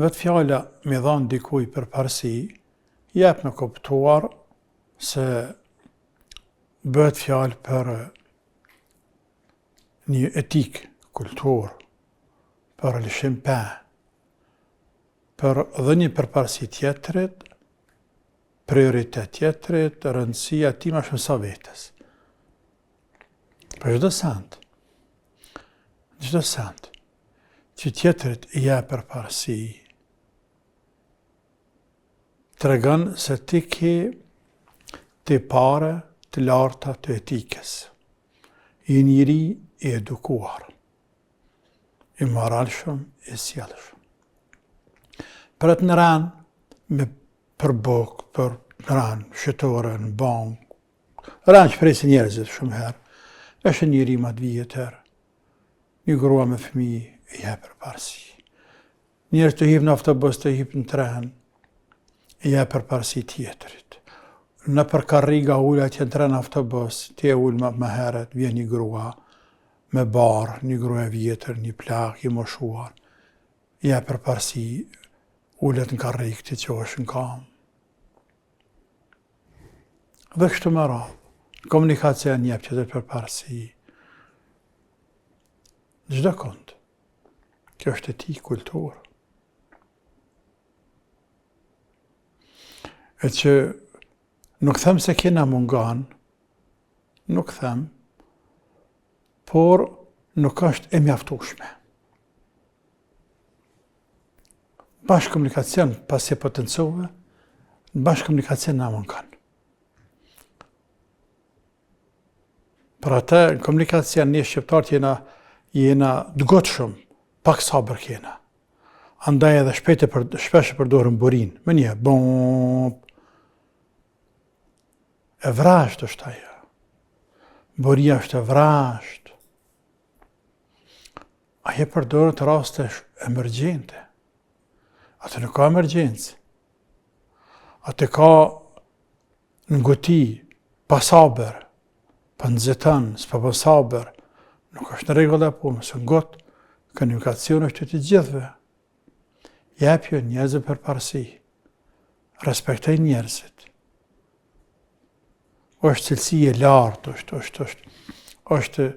Vetë fjala me dhanë dikuj për parësi, jep me kuptuar se bëhet fjalë për një etik, kulturë, për lëshim pa, për dhënie përparësi tjetrit, prioritet tjetrit, rëndësia ti ma shumë sa vetës. Për çdo send që tjetrit i jep përparësi, tregon se ti ke të pare të larta të etikës. I njëri i edukuar, i moralshëm, i sjellshëm. Për të nëran me përbok, për nëran shëtore, në bank, nëran që presin njerëzit shumë herë, është njëri ma të vjetër, një grua me fëmijë i jep përparësi. Njerëz të hip në autobus, të hip në tren, i jep përparësi tjetrit. Në për karriga ulla që në tren autobus, ti e ull më heret, vjen një grua me barë, një grua e vjetër, një plak, i moshuar, i jep përparësi, ullet në karrikë ti që është në kam. Dhe kështu më radhë, komunikacion jep që të përparësi. Çdo kund. Kjo është etikë, kulturë. E që nuk them se kena mungan, nuk them, por nuk është e mjaftueshme. Bashkë komunikacion pasi potencove, bashkë komunikacion na mungan. Për atë, në komunikacion një shqiptarët jena të gotshëm, pak sabër kena. Andaj edhe shpesh e përdorëm burin, me një bomb. E vrasht është ajo. Buria është e vrasht. Ajo përdoret raste emergjente. Atë nuk ka emergjencë. Atë ka ngoti, pasabër, pa nëzitën, s'pa pasabër, nuk është në rregull apo, mësë ngot, komunikacion është të gjithëve. Jepjo njerëzve përparësi. Respektoj njerëzit. Është cilësi e lartë, është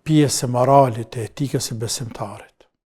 pjesë e moralit e etikës e besimtarit.